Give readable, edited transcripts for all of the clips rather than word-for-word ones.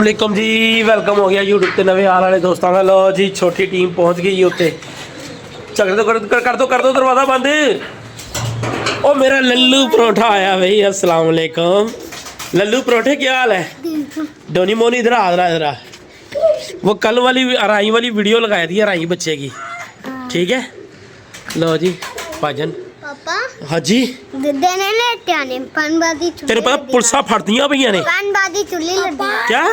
वालेकुम जी, वेलकम हो गया यूट्यूब के नवे आने वाले दोस्तों का। लो जी, छोटी टीम पहुंच गई उत्ते। चल दो कर दो दरवाजा बंद। ओ मेरा लल्लू परोठा आया भाई। अस्सलाम वालेकुम लल्लू परोठे, क्या हाल है? डोनी मोनी इधर आ। वो कल वाली अराई वाली वीडियो लगाई थी, अराई बच्चे की, ठीक है। लो जी भाजन पापा। हाँ जी, देने लेते आने पनबादी तेरे पता पुलसा फड़दियां पईयां ने। पनबादी चुल्ली लगी क्या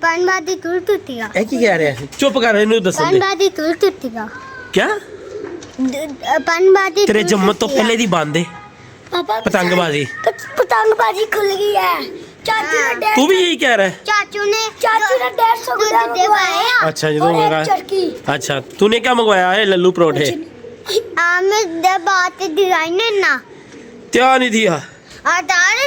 पनबादी तुल टूटेगा? ए की कह रहे हैं? चुप कर, इन्हें दसन दे। पनबादी तुल टूटेगा क्या? पनबादी तेरे जम्मन तो पहले दी बंद है पतंगबाजी। पतंगबाजी खुल गई है। चाचू ने तू भी यही कह रहा है? चाचू ने 150 गुड्डा मंगवाया। अच्छा जी, अच्छा तूने क्या मंगवाया है? लल्लू परोठे। बात डिजाइन है ना, क्या नहीं दिया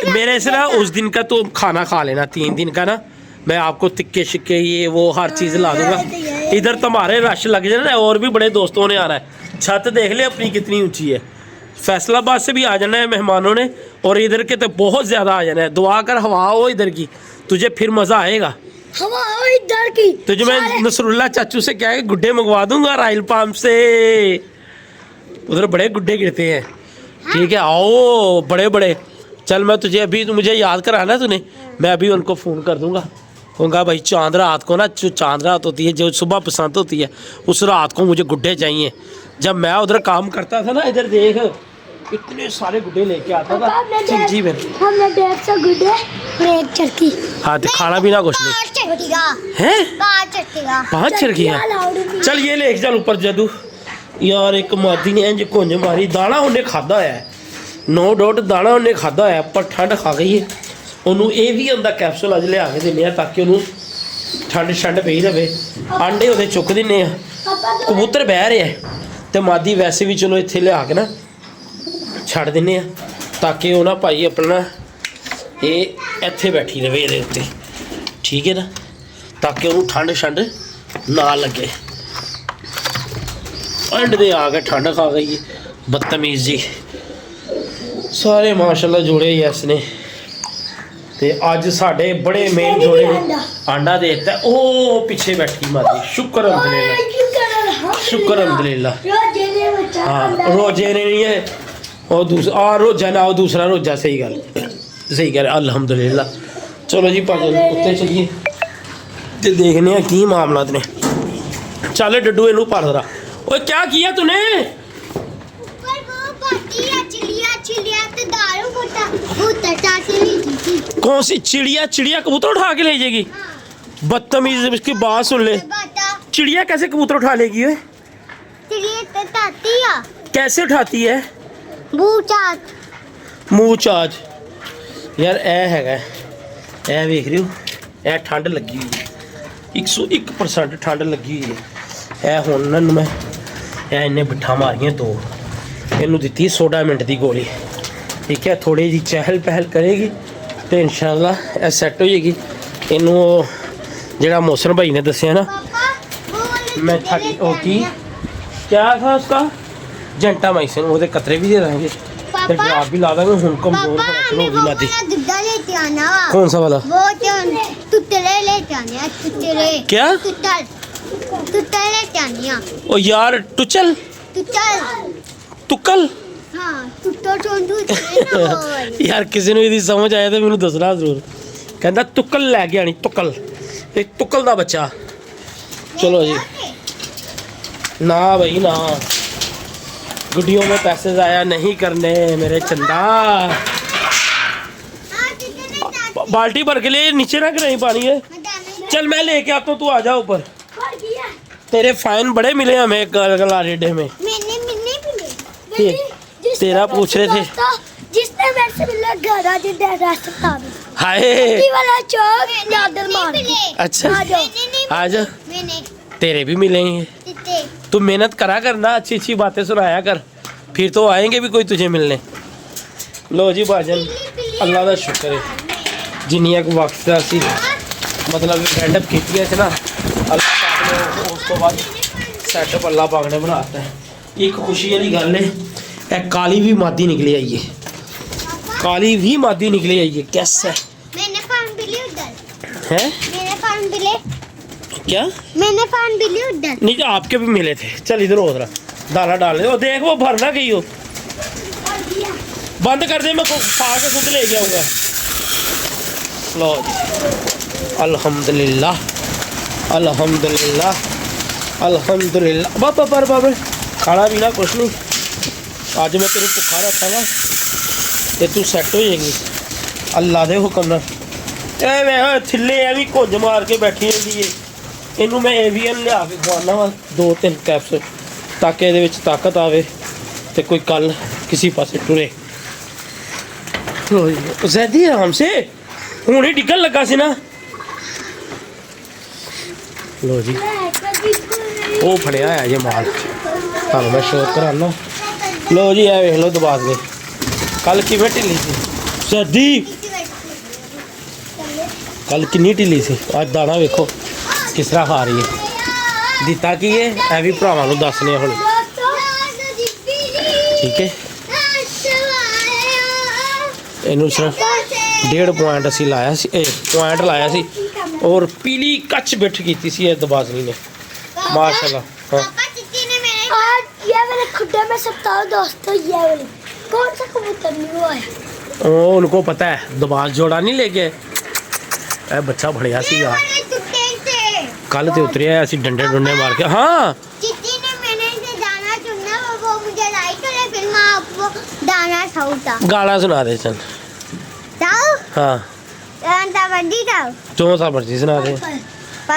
मेरे से ना। उस दिन का तो खाना खा लेना, 3 दिन का ना। मैं आपको तिक्के शिक्के ये वो हर चीज़ ला दूंगा। इधर तुम्हारे रश लग जाना, और भी बड़े दोस्तों ने आना है। छत देख ले अपनी कितनी ऊंची है। फैसलाबाद से भी आ जाना है मेहमानों ने, और इधर के तो बहुत ज़्यादा आ जाना है। दुआ कर हवा हो इधर की, तुझे फिर मज़ा आएगा। हवा इधर की तुझे मैं नसरुल्ला चाचू से क्या है गुड्डे मंगवा दूंगा राइल पाम से। उधर बड़े गुड्डे गिरते हैं, ठीक है। आओ बड़े बड़े। चल मैं तुझे अभी, मुझे याद कराना तूने, मैं अभी उनको फ़ोन कर दूंगा। कहूँगा भाई चांद रात को ना, जो चांद रात होती है, जो सुबह पसंद होती है, उस रात को मुझे गुड्डे चाहिए। जब मैं उधर काम करता था ना, इधर देख इतने सारे गुड्डे लेके आता था। जी मेरे हमने 150 गुड्डे, एक चरखी। हाँ तो खाना पीना कुछ नहीं है। 5 चरखियाँ। चल ये ले चल ऊपर जदू। यार एक मादी ने इंज कुंज मारी, दाना उन्हें खादा है, नो डाउट दाना उन्हें खादा है, पर ठंड खा गई है। ਉਹਨੂੰ ਇਹ ਵੀ ਹੁੰਦਾ ਕੈਪਸੂਲ ਅੱਜ ਲਿਆ ਕੇ ਦਿੰਦੇ ਆ, ਤਾਂ ਕਿ ਉਹਨੂੰ ਠੰਡ ਪਈ ਰਵੇ। ਆਂਡੇ ਉਹਦੇ ਚੁੱਕ ਦਿੰਦੇ ਆ। ਕਬੂਤਰ ਬਹਿ ਰਿਹਾ ਤੇ ਮਾਦੀ ਵੈਸੇ ਵੀ ਚਲੋ ਇੱਥੇ ਲਿਆ ਕੇ ਨਾ ਛੱਡ ਦਿੰਦੇ ਆ, ਤਾਂ ਕਿ ਉਹ ਨਾ ਭਾਈ ਆਪਣਾ ਇਹ ਇੱਥੇ ਬੈਠੀ ਰਵੇ ਇਹਦੇ ਉੱਤੇ, ਠੀਕ ਹੈ ਨਾ, ਤਾਂ ਕਿ ਉਹਨੂੰ ਠੰਡ ਨਾ ਲੱਗੇ। ਐਂਡ ਦੇ ਆ ਕੇ ਠੰਡ ਖਾ ਗਈ ਬਦਤਮੀਜ਼ ਜੀ। ਸਾਰੇ ਮਾਸ਼ਾਅੱਲਾ ਜੋੜੇ ਯੈਸ ਨੇ। ਤੇ ਅੱਜ ਸਾਡੇ ਬੜੇ ਮੇਨ ਜੋੜੇ ਆਂਡਾ ਦੇ ਦਿੱਤਾ। ਉਹ ਪਿੱਛੇ ਬੈਠੀ ਮਾਦੀ, ਸ਼ੁਕਰ ਅਲਹਮਦੁਲਿल्लाह। हाँ रोजे ने नहीं है, और दूसरा रोजा ना, दूसरा रोजा। सही गल अल्हम्दुलिल्लाह। चलो जी भाजन उत्ते चलिए ते देखने हैं की मामला ने। चल डड्डू इनू भर दरा। ओए क्या किया तूने? कौन सी चिड़िया? चिड़िया कबूतर उठा के ले जाएगी? बदतमीज, इसकी बात सुन ले। चिड़िया कैसे कबूतर उठा लेगी? कैसे उठाती है? मूँह चाज यार ए हैगा, ए वेख रही हो, ए ठंड लगी हुई है। 101% ठंड लगी हुई है। ए हुण ना मैं इन्हें बिठा मारियां 2, इनू दी 16 मिनट की गोली, ठीक है। थोड़ी जी चहल पहल करेगी तो इंशाल्लाह ए सैट हो जाएगी। इनू जो मौसम भाई ने दसिया ना, मैं की क्या था उसका जंटा माइसिन, वो कतरे भी दे देंगे, जवाब भी ला देंगे। हूँ कमजोर होगी मादी। कौन सा वाला? क्या ओ यार टुचल तुकल यार किसी ने यदि समझ आया तो मैंने दसना जरूर। कहता तुकल लैके आनी, तुकल, एक तुकल का बच्चा। चलो जी ना भाई ना, गुड्डियों में पैसे ज़ाया नहीं करने मेरे चंदा। बाल्टी भर के लिए नीचे ना कराई पानी है। चल मैं लेके आता हूँ, तू आ जा ऊपर। तेरे फाइन बड़े मिले हमें गलारेडे में। तेरा पूछ रहे थे जिसने मेरे से मिला घर हाय अच्छा आ जा, तेरे भी मिलेंगे। तू मेहनत करा करना, अच्छी अच्छी बातें सुनाया कर, फिर तो आएंगे भी कोई तुझे मिलने। लो जी भाजन अल्लाह का शुक्र है जिन्नियां को वक्त असी मतलब एंडअप की ना, अल्लाह पाक ने उस तो बाद सैटअप अल्लाह पाक ने बनाता है। एक खुशी वाली गल है, काली भी मादी निकली आई है, काली भी मादी निकली आई है। कैसा है? मैंने पानी पी लिया उधर है? मैंने फॉर्म मिले। क्या? मैंने फॉर्म मिली उधर। नहीं तो आपके भी मिले थे। चल इधर हो जरा, दाना डाल दे। देख वो भरना गई हो, बंद कर दे, मैं खा के खुद ले जाऊंगा। लो जी, अल्हम्दुलिल्लाह अल्हम्दुलिल्लाह अल्हम्दुलिल्लाह। बाबा पर बाबा खाना पीना कुछ नहीं, आज मैं तेरे भुखा रखांगा ते तू सैट हो जाएगी अल्लाह दे हुक्म नाल। मैं थिले एवं घुंज मार के बैठी रहती है। इनू मैं एवीएन लिया के खवाना वा 2-3 कैप्स, ताकि ये ताकत आवे ते कोई कल किसी पासे टुरे। जैदी आराम से हूँ ही डिगन लगा सी ना। लो जी वो फड़िया है ये माल, तुहानू मैं शो कराना। लो जी ए वेख लो दबा के, कल किवें ढिली सी जैदी, कल कितनी ढिली सी, आज दाना वेखो किस तरह खा रही है। दिता की है ए भी भरावां नू दसने हुण, ठीक है। इनू सिर्फ 1.5 पॉइंट असी लाया सी, पॉइंट लाया सी और पीली कच्छ बिठ की सी दबाजनी ने माशाल्लाह। हाँ आज ये वाले खुड्डे में सप्ताह दोस्तों, ये वाले कौन सा कबूतर नहीं हुआ है? उनको पता है दबाज जोड़ा नहीं लेके ए बच्चा बढ़िया सी यार। कल तो उतरिया ऐसी डंडे डुंडे मार के। हाँ चिट्टी ने मैंने इसे दाना चुना, वो मुझे लाई करे, फिर मैं आपको दाना खाऊंगा। गाना सुना दे चल। जाओ हाँ दाना बंदी जाओ। जो सा मर्जी सुना दे,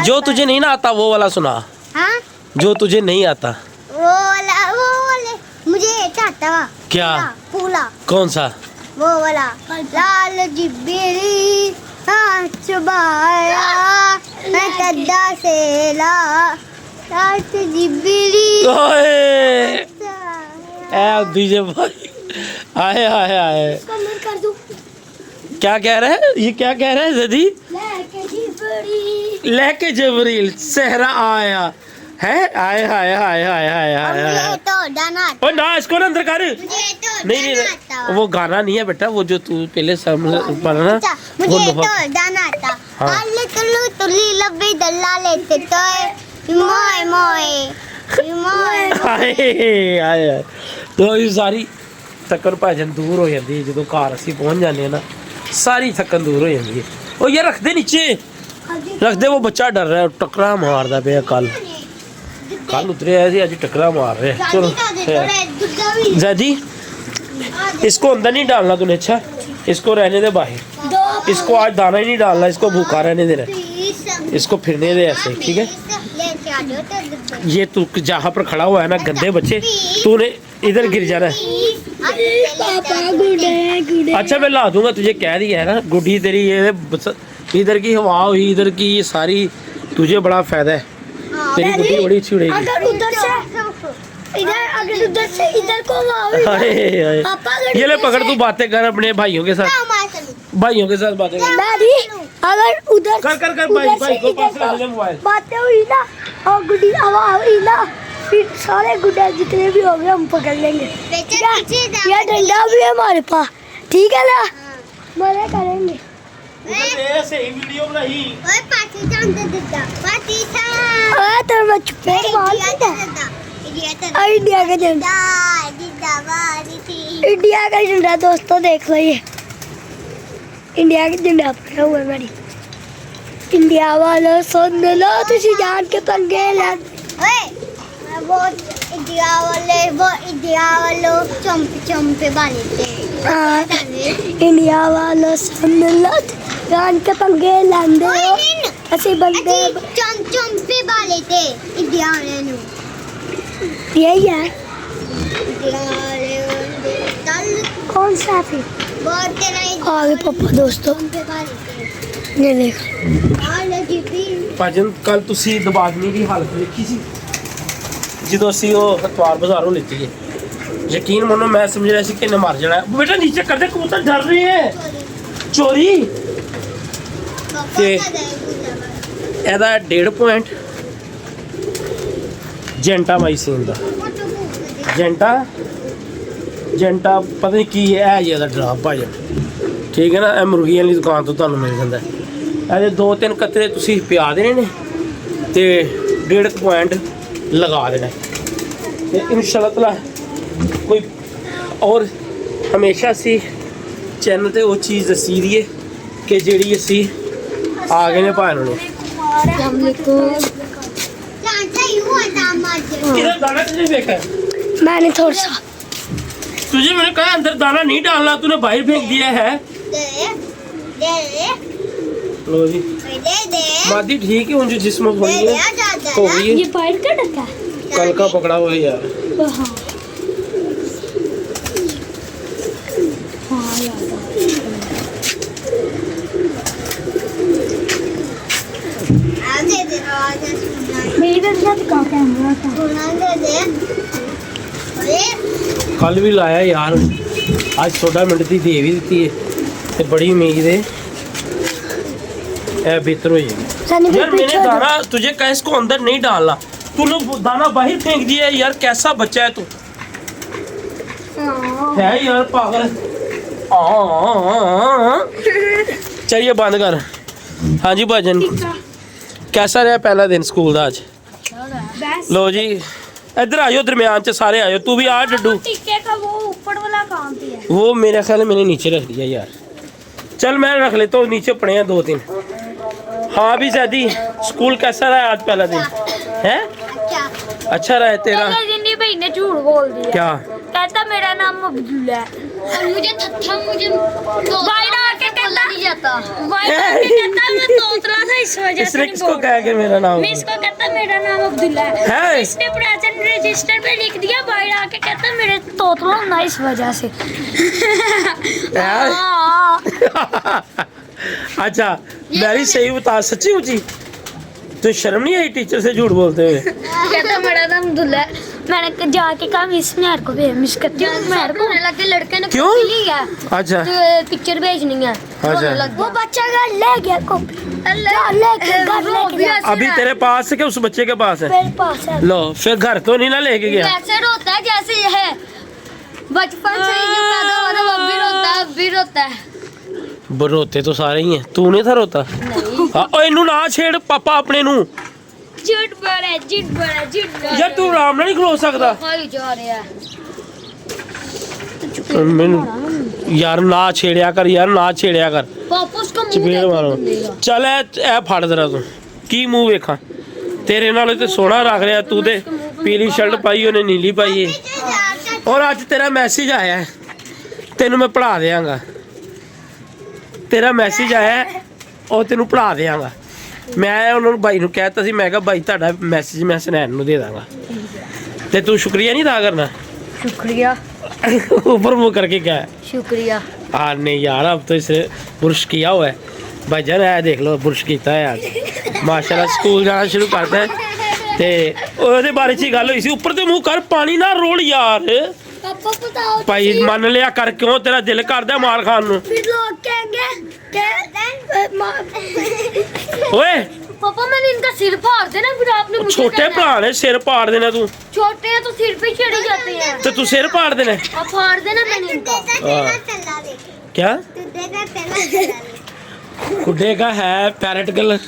जो तुझे नहीं ना आता वो वाला सुना। हाँ जो तुझे नहीं आता वो वाला मुझे आता वा। क्या? फूला कौन सा? वो वाला लाल जिब्बेरी चुबाया मैं कद्दा से ला लाल जिब्बेरी। ओए ए डीजे भाई आए आए आए। कमेंट कर दूं। क्या कह रहा है ये, क्या कह रहा है जदी? लेके जबरील सहरा आया है, आए हाय हाय हाय हाय हाय। तो दाना ओ ना इसको ना अंदर कर। मुझे तो नहीं नहीं नहीं, वो गाना नहीं है बेटा, वो जो तू पहले पढ़ा ना मुझे तो दाना आता। आले तुल्लू तुल्ली लब्बे दल्ला लेते तो मोए मोए मोए। आए आए आए। तो ये सारी थकन भाजन दूर हो जाती है जो घर असी पहुंच जाने ना, सारी थकन दूर हो जाती है। ओ ये रख दे नीचे, रख दे, वो बच्चा डर रहा है, टकरा मारदा पे। कल उतरे ऐसे आज टकरा मार रहे। चलो जैदी इसको अंदर नहीं डालना तूने, अच्छा इसको रहने दे बाहर, इसको आज दाना ही नहीं डालना, इसको भूखा रहने देना, इसको फिरने दे ऐसे, ठीक है। ये तू जहाँ पर खड़ा हुआ है ना गंदे बच्चे, तूने इधर गिर जाना है। अच्छा मैं ला दूंगा, तुझे कह दिया है ना गुड्डी तेरी, ये इधर की हवा हुई, इधर की ये सारी तुझे बड़ा फायदा है, तेरी गुड्डी बड़ी अच्छी उड़ेगी। अगर उधर से इधर को ये ले पकड़, तू बातें कर अपने भाइयों के साथ, भाइयों के साथ बातें कर। अगर उधर कर कर कर भाई भाई को पास रख ले मोबाइल। बातें हुई ना और गुड्डी हवा हुई ना, फिर सारे गुड्डे जितने भी हो गए हम पकड़ लेंगे। ये डंडा भी है हमारे पास, ठीक है ना, मजे करेंगे। सही वीडियो बनाई। ओए पार्टी चांद देता पार्टी था। ओए तेरे में चुप्पे मार देता। इंडिया का झंडा, इंडिया का झंडा दोस्तों देख लो, ये इंडिया का झंडा पड़ा हुआ है मेरी। इंडिया वालों सुन लो, तुझे जान के पंगे लग। वो इंडिया वालों चंपे वाले थे। इंडिया वालों सुन लो, जान के पंगे लांदे हो ऐसे बंदे चंपे वाले थे इंडिया वाले। यही है कौन सा फिर आगे पापा दोस्तों ये देख ਭਾਜਨ ਕੱਲ ਤੁਸੀਂ ਦਬਾਦਨੀ ਦੀ ਹਾਲਤ ਵੇਖੀ ਸੀ ਜਦੋਂ ਅਸੀਂ ਉਹ ਹਤਵਾਰ ਬਾਜ਼ਾਰੋਂ ਲਿੱਤੀ ਹੈ। ਯਕੀਨ ਮੰਨੋ ਮੈਂ ਸਮਝ ਰਿਹਾ ਸੀ ਕਿ ਇਹਨੇ ਮਰ ਜਾਣਾ। ਬੇਟਾ ਨੀਚੇ ਕਰ ਦੇ, ਕਬੂਤਰ ਡਰ ਰਹੇ ਹੈ ਚੋਰੀ। ਤੇ ਇਹਦਾ 1.5 ਪੁਆਇੰਟ ਜੈਂਟਾਮਾਈਸਿਨ ਦਾ, ਜੈਂਟਾ ਪਤਾ ਨਹੀਂ ਕੀ ਹੈ ਜੀ ਇਹਦਾ ਡਰਾਪ ਭਾਜਨ, ਠੀਕ ਹੈ ਨਾ। ਇਹ ਮੁਰਗੀਆਂ ਵਾਲੀ ਦੁਕਾਨ ਤੋਂ ਤੁਹਾਨੂੰ ਮਿਲ ਜਾਂਦਾ। ਇਹਦੇ 2-3 ਕਤਰੇ ਤੁਸੀਂ ਪਿਆ ਦੇਣੇ ਨੇ ਤੇ 1.5 ਪੁਆਇੰਟ ਲਗਾ ਦੇਣਾ ਤੇ ਇਨਸ਼ਾਅੱਲਾ ਤਾਲਾ ਕੋਈ ਔਰ ਹਮੇਸ਼ਾ ਅਸੀਂ ਚੈਨਲ ਤੇ ਉਹ ਚੀਜ਼ ਦੱਸੀ ਦੀ ਹੈ ਕਿ ਜਿਹੜੀ ਅਸੀਂ ਆ ਗਏ ਨੇ ਭਾਣ ਨੂੰ किधर दाना तुझे देखा है? मैंने थोड़ा सा तुझे मैंने कहा अंदर दाना नहीं डालना, तूने बाहर फेंक दिया है। लो जी मादी ठीक है, उनकी जिस्म हो गई है, हो गई है। ये फाइट का डका कल का पकड़ा हुआ है यार। मेरे साथ का कैमरा था कल भी लाया यार, आज 16 मिनट की दे भी दी है ते बड़ी उम्मीद है ए बेहतर हो जाएगी। यार मैंने दाना तुझे कहा इसको अंदर नहीं डालना, तूने दाना बाहर फेंक दिया है यार, कैसा बच्चा है तू है यार पागल। चलिए बंद कर। हाँ जी भाजन, कैसा रहा पहला दिन स्कूल का आज? लो जी इधर आयो, दरमियान च सारे आयो, तू भी आ डड्डू। टिक्के का वो ऊपर वाला काम पे है। वो मेरा ख्याल है मैंने नीचे रख दिया यार, चल मैं रख लेता हूँ, नीचे पड़े हैं 2-3। हाँ भी सैदी स्कूल कैसा रहा आज पहला दिन? है अच्छा रहा है तेरा? जिन्नी भाई ने झूठ बोल दिया। क्या कहता मेरा नाम अब्दुल्ला है और मुझे थत्था मुझे बाहर आके कहता नहीं जाता, बाहर आके कहता मैं तोतला था इस वजह से इसने नहीं किसको बोल कहा कि मेरा नाम? मैं इसको कहता मेरा नाम अब्दुल्ला है? है, इसने प्रेजेंट रजिस्टर पे लिख दिया, बाहर आके कहता मेरे तोतला ना इस वजह से। अच्छा मेरी सही बता, सच्ची उची तो शर्म नहीं आई टीचर से झूठ बोलते हुए? कहता मेरा नाम अब्दुल्ला है। मैंने जाके कहा मिस मेरे को भी मिस करती हूँ, मेरे को लगे लड़के ने क्यों? कॉपी ली है अच्छा तो पिक्चर भेजनी है। अच्छा वो बच्चा घर ले गया कॉपी, लेके घर लेके गया। अभी तेरे पास है कि उस बच्चे के पास है? मेरे पास है। लो फिर घर तो नहीं ना लेके गया? वैसे रोता है जैसे ये है, बचपन से ही जो पैदा हुआ था वो भी रोता है, अब भी रोता है। रोते तो सारे ही हैं, तू नहीं था रोता? हाँ ओ इनू ना छेड़ पापा अपने नू झूठ बोल है, झूठ बोल है, झूठ बोल है। यार तू आराम ਨਾਲ ਨਹੀਂ ਖਲੋ ਸਕਦਾ खाई जा रहा है। ਮੈਨੂੰ ਯਾਰ ਨਾ ਛੇੜਿਆ ਕਰ ਯਾਰ, ਨਾ ਛੇੜਿਆ ਕਰ, पापा उसका मुंह ਚਪੇੜ देख ਮਾਰੋ। के देगा। ਚੱਲ ਇਹ ਫੜ ਜਰਾ ਤੂੰ, ਕੀ ਮੂੰਹ ਵੇਖਾਂ ਤੇਰੇ ਨਾਲ ਤੇ ਸੋਹਣਾ ਰੱਖ ਲਿਆ ਤੂੰ, ਤੇ ਪੀਲੀ ਸ਼ਰਟ ਪਾਈ ਉਹਨੇ ਨੀਲੀ ਪਾਈ ਹੈ। ਔਰ ਅੱਜ ਤੇਰਾ ਮੈਸੇਜ ਆਇਆ ਹੈ, ਤੈਨੂੰ ਮੈਂ ਪੜ੍ਹਾ ਦਿਆਂਗਾ, ਤੇਰਾ ਮੈਸੇਜ ਆਇਆ ਹੈ, ਉਹ ਤੈਨੂੰ ਪੜ੍ਹਾ ਦਿਆਂਗਾ। ਮੈਂ ਉਹਨਾਂ ਨੂੰ ਭਾਈ ਨੂੰ ਕਹਿਤਾ ਸੀ, ਮੈਂ ਕਿਹਾ ਭਾਈ ਤੁਹਾਡਾ ਮੈਸੇਜ ਮੈਂ ਸਨੈਨ ਨੂੰ ਦੇ ਦਾਂਗਾ, ਤੇ ਤੂੰ ਸ਼ੁਕਰੀਆ ਨਹੀਂ ਅਦਾ ਕਰਨਾ? शुक्रिया ऊपर मुँह करके क्या है? शुक्रिया। हाँ नहीं यार अब तो इसे बुरश किया हुआ है भाईजान, है देख लो बुरश किया है आज माशाल्लाह। स्कूल जाना शुरू करता है ते ਉਹਦੇ ਬਾਰੇ 'ਚ ਹੀ ਗੱਲ ਹੋਈ ਸੀ। ਉੱਪਰ ਤੇ ਮੂੰਹ ਕਰ, ਪਾਣੀ ਨਾ ਰੋਲ ਯਾਰ। पापा बताओ ਭਾਈ ਮੰਨ ਲਿਆ ਕਰ, ਕਿਉਂ ਤੇਰਾ ਦਿਲ ਕਰਦਾ ਮਾਰ ਖਾਣ ਨੂੰ? फिर लोग कहेंगे ਓਏ पापा मैंने इनका सिर फाड़ देना, फिर आपने मुझे ਛੋਟੇ कहना है। ਭਰਾ ਨੇ ਸਿਰ ਪਾੜ ਦੇਣਾ ਤੂੰ, छोटे हैं तो सिर पे चढ़ी जाते हैं, ਤੇ ਤੂੰ ਸਿਰ ਪਾੜ ਦੇਣਾ? अब फाड़ देना मैंने इनका। क्या गुड्डे का है पैरेट कलर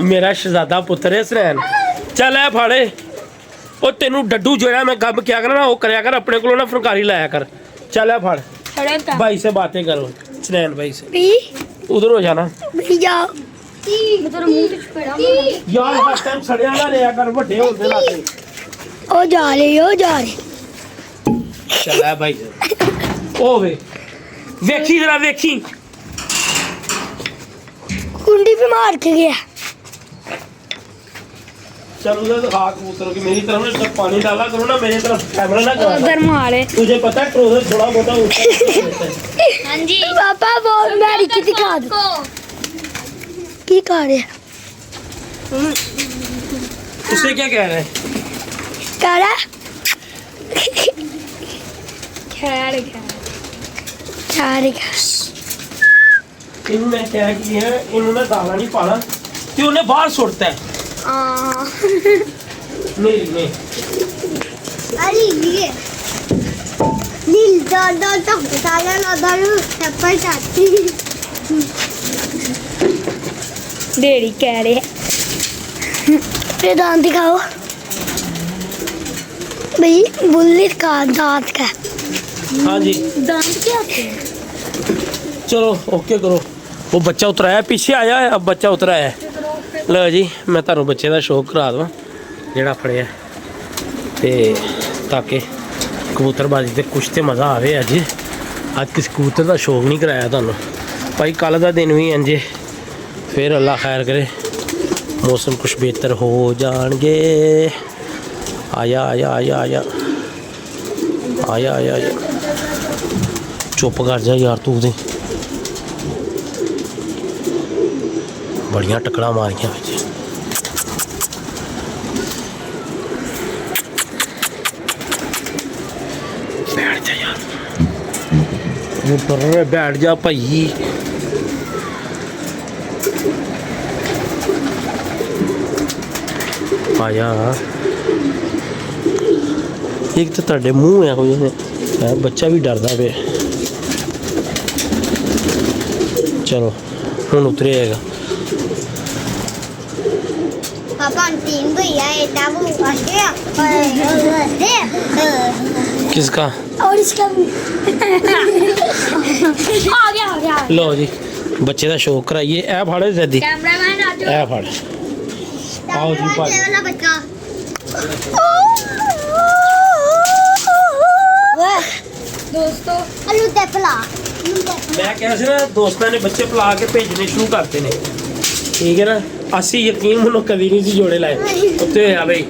मेरा शहजादा पुत्र है सनैन। चल है फाड़े, ਉਹ ਤੈਨੂੰ ਡੱਡੂ ਜਿਹੜਾ ਮੈਂ ਗੱਬ ਕਿਆ ਕਰਨਾ ਉਹ ਕਰਿਆ ਕਰ, ਆਪਣੇ ਕੋਲੋਂ ਨਾ ਫੁਲਕਾਰੀ ਲਾਇਆ कर। चल है फाड़, भाई से बातें करो, सनैन भाई से। उधर हो जाना जाओ यार, हर टाइम सड़िया ना लिया कर, ਵੱਡੇ ਹੁੰਦੇ ਲਾਤੇ। ओ जा रही हो जा रही। चल है भाई ओ वे ਵੇਖੀ ਜਰਾ ਵੇਖੀ, कुंडी पे मार के गया। चल उधर दिखा कबूतरों की, मेरी तरफ ना पानी डाला करो ना, मेरी तरफ कैमरा ना करो। उधर मारे। तुझे पता है ट्रोजर थोड़ा बहुत ऊंचा रहता है। हाँ जी पापा वो मेरी की दिखा दो की कर रहे उसे क्या कह रहा है? कह रहा खैर खैर इन्होंने क्या किया है, इन्होंने दाना नहीं पाला कि उन्हें बाहर सुटता है। नहीं नहीं अरे ये नील दो तो साला ना दारू चप्पल चाटी डेडी कह रहे हैं ये दांत दिखाओ भाई बुल्लिट का दांत का हाँ जी दांत क्या होते हैं चलो ओके करो वो बच्चा उतराया पीछे आया है अब बच्चा उतराया है लो जी मैं ਤੁਹਾਨੂੰ ਬੱਚੇ ਦਾ ਸ਼ੌਕ ਕਰਾ ਦਵਾਂ ਜਿਹੜਾ ਫੜਿਆ ਤੇ ਤਾਂ ਕਿ ਕਬੂਤਰਬਾਜ਼ੀ ਤੇ ਕੁਛ ਤੇ ਮਜ਼ਾ ਆਵੇ ਅੱਜ ਕਿਸ ਕਬੂਤਰ ਦਾ ਸ਼ੌਕ ਨਹੀਂ ਕਰਾਇਆ ਤੁਹਾਨੂੰ ਭਾਈ ਕੱਲ ਦਾ ਦਿਨ ਵੀ ਇੰਜੇ ਫਿਰ ਅੱਲਾ ਖੈਰ ਕਰੇ ਮੌਸਮ ਕੁਛ ਬਿਹਤਰ ਹੋ ਜਾਣਗੇ ਆਇਆ ਆਇਆ ਆਇਆ ਆਇਆ ਆਇਆ ਆਇਆ ਆਇਆ ਚੁੱਪ ਕਰ ਜਾ ਯਾਰ ਤੂੰ ਦੇ ਬੜੀਆਂ ਟਕੜਾ ਮਾਰੀਆਂ ਵਿੱਚ बैठ जा यार ऊपर में बैठ जा भाई आया एक तो ਤੁਹਾਡੇ ਮੂੰਹ ਹੈ ਕੋਈ ਬੱਚਾ ਵੀ ਡਰਦਾ ਪਿਆ ਚਲੋ ਹੁਣ ਉਤਰੇਗਾ पापा तीन भैया एटा वो आगे किसका और इसका भी आ गया लो जी बच्चे का शौक कराइए ए फाड़े जदी कैमरामैन आ ए फाड़ आओ जी भाई वाला बच्चा दोस्तों आलू तेपला मैं कह रहा ना दोस्तों ने बच्चे पला के भेजने शुरू करते हैं ठीक है ना ਅਸੀਂ ਯਕੀਨ ਮੈਨੂੰ ਕਦੀ ਨਹੀਂ ਸੀ ਜੋੜੇ ਲਾਏ ਉੱਤੇ ਹੋਇਆ ਬਈ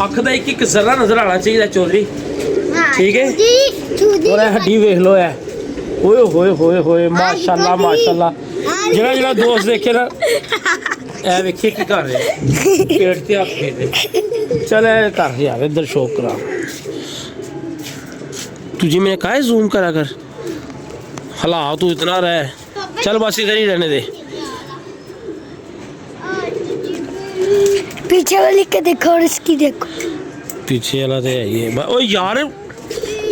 ਅੱਖ ਦਾ ਇੱਕ ਜ਼ਰਾ ਨਜ਼ਰ ਆਣਾ ਚਾਹੀਦਾ ਚੌਧਰੀ ਠੀਕ ਹੈ ਔਰ ਇਹ ਹੱਡੀ ਵੇਖ ਲੋ ਐ ਓਏ ਹੋਏ ਹੋਏ ਹੋਏ ਮਾਸ਼ਾਅੱਲਾ ਮਾਸ਼ਾਅੱਲਾ ਜਿਹੜਾ ਜਿਹੜਾ ਦੋਸਤ ਦੇਖੇ ਨਾ ਇਹ ਵੇਖੇ ਕੀ ਕਰ ਰਿਹਾ ਪੇਟ ਤੇ ਹੱਥ ਫੇਰਦੇ ਚੱਲ ਇਹ ਕਰ ਯਾਰ ਇੱਧਰ ਸ਼ੌਕ ਕਰਾ तुझे मैंने कहा है जूम करा कर हला तू इतना रहा है चल बस इधर ही रहने दे पीछे वाली के देखो और इसकी देखो पीछे वाला तो है ये ओ यार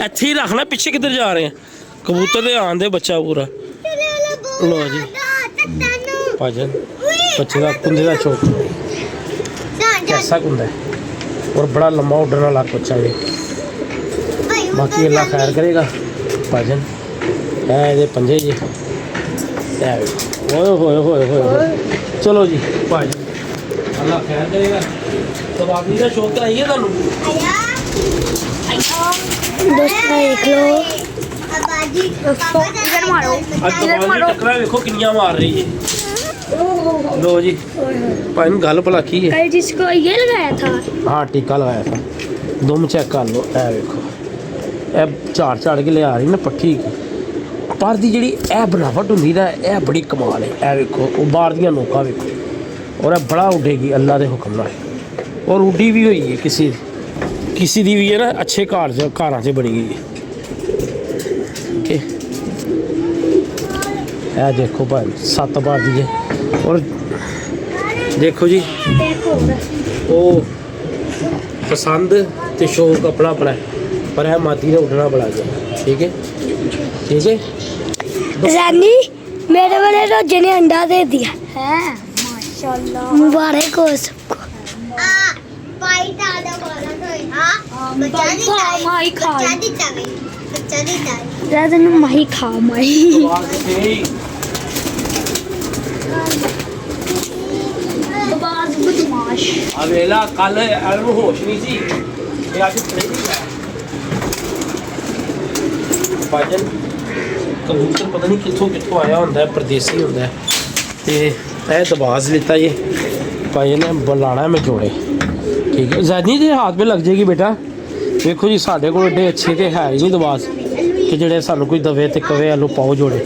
ਇੱਥੇ ਹੀ ਰੱਖਣਾ ਪਿੱਛੇ ਕਿੱਧਰ ਜਾ ਰਹੇ ਆ ਕਬੂਤਰ ਦੇ ਆਂਦੇ ਬੱਚਾ ਪੂਰਾ ਲੋ ਜੀ ਭਾਜਨ ਬੱਚੇ ਦਾ ਕੁੰਦੇ ਦਾ ਚੌਕ कैसा कुंदा है और बड़ा लंबा उड़ने वाला बच्चा है बाकी अल्लाह खैर करेगा भाजन है ये पंजे जी ओए होए होए होए चलो जी भाजन अल्लाह खैर करेगा तो बाकी का शौक कराइए तुहानू दोस्तों देख लो इधर मारो टकरा देखो किनिया मार रही है लो जी भाई गल भला की है कल जिसको ये लगाया था हाँ टीका लगाया था दुम चेक कर लो ए देखो ए झाड़ झाड़ के लिया रही ना पट्ठी पर दी जी ए बनावट होंगी ना ए बड़ी कमाल है ए देखो वो बाहर दियां नोका देखो और ए बड़ा उड़ेगी अल्लाह के हुक्म नाल और उड्डी भी हुई है किसी दी भी है ना अच्छे घर से बनी गई है ओके ए देखो भाई 7 बार दी है और देखो जी वो पसंद तो शौक अपना अपना है पर है माती ने उठना बड़ा गया ठीक है रानी मेरे वाले रोजे ने अंडा दे दिया है माशाल्लाह मुबारक हो सबको माही खा माही अवेला कल एल्म होश नहीं सी ये आज भाजन कबूतर पता नहीं कितों आया होंदा है परदेसी होंदा है ते ए दबाज लेता ये भाई ने बुलाना मैं जोड़े ठीक है ज़ानी जी हाथ पे लग जाएगी बेटा देखो जी साढ़े को एडे अच्छे तो है ही नहीं दबाज कि जेडे सानू कोई दवे तो कवे आलू पाओ जोड़े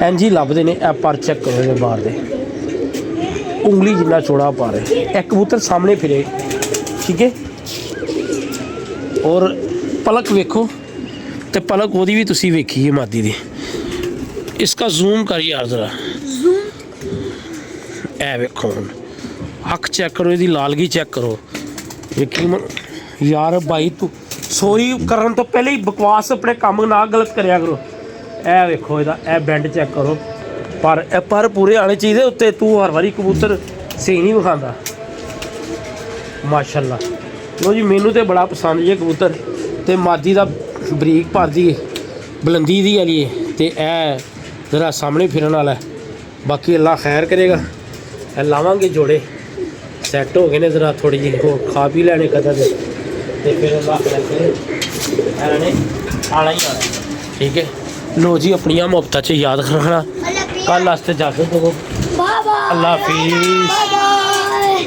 इंज ही लभदे ने ए पर चेक करो बाहर दे उंगली जितना चौड़ा पा रहे एक कबूतर सामने फिरे ठीक है और पलक वेखो तो पलक ओदी भी तुसी वेखी है मादी दी इसका जूम कर यार जरा ए वेखो अख चेक करो इसकी लालगी चेक करो यकीन यार भाई तू ਸੋਰੀ ਕਰਨ ਤੋਂ ਪਹਿਲੇ ਹੀ ਬਕਵਾਸ ਆਪਣੇ ਕੰਮ ਨਾ ਗਲਤ ਕਰਿਆ ਕਰੋ। ਇਹ ਵੇਖੋ ਇਹਦਾ ਇਹ ਬੈਂਡ ਚੈੱਕ ਕਰੋ, ਪਰ ਪੂਰੇ ਆਣੇ ਚਾਹੀਦੇ ਉੱਤੇ। ਤੂੰ ਹਰ ਵਾਰੀ ਕਬੂਤਰ ਸਹੀ ਨਹੀਂ ਵਿਖਾਉਂਦਾ। ਮਾਸ਼ਾਅੱਲਾ। ਲੋ ਜੀ ਮੈਨੂੰ ਤੇ ਬੜਾ ਪਸੰਦ ਜੇ ਕਬੂਤਰ, ਤੇ ਮਾਦੀ ਦਾ ਬਰੀਕ ਭਰ ਦੀ ਬੁਲੰਦੀ ਦੀ ਵਾਲੀ ਤੇ ਇਹ ਜ਼ਰਾ ਸਾਹਮਣੇ ਫਿਰਨ ਵਾਲਾ। ਬਾਕੀ ਅੱਲਾ ਖੈਰ ਕਰੇਗਾ। ਇਹ ਲਾਵਾਂਗੇ ਜੋੜੇ, ਸੈੱਟ ਹੋ ਗਏ ਨੇ, ਜ਼ਰਾ ਥੋੜੀ ਜਿਹੀ ਹੋਰ ਖਾ ਪੀ ਲੈਣੇ ਕਦਰ ਦੇ, ਤੇ ਫਿਰ ਅੱਲਾ ਖੈਰ ਕਰੇ ਇਹਨਾਂ ਨੇ ਆਣਾ ਹੀ ਆਣਾ। ਠੀਕ ਹੈ। ਲੋ ਜੀ ਆਪਣੀਆਂ ਮੁਹੱਬਤਾਂ 'ਚ ਯਾਦ ਰੱਖਣਾ। ਕੱਲ੍ਹ ਵਾਸਤੇ ਇਜਾਜ਼ਤ ਦਿਓ। Bye bye. ਅੱਲਾ ਹਾਫਿਜ਼। Bye bye.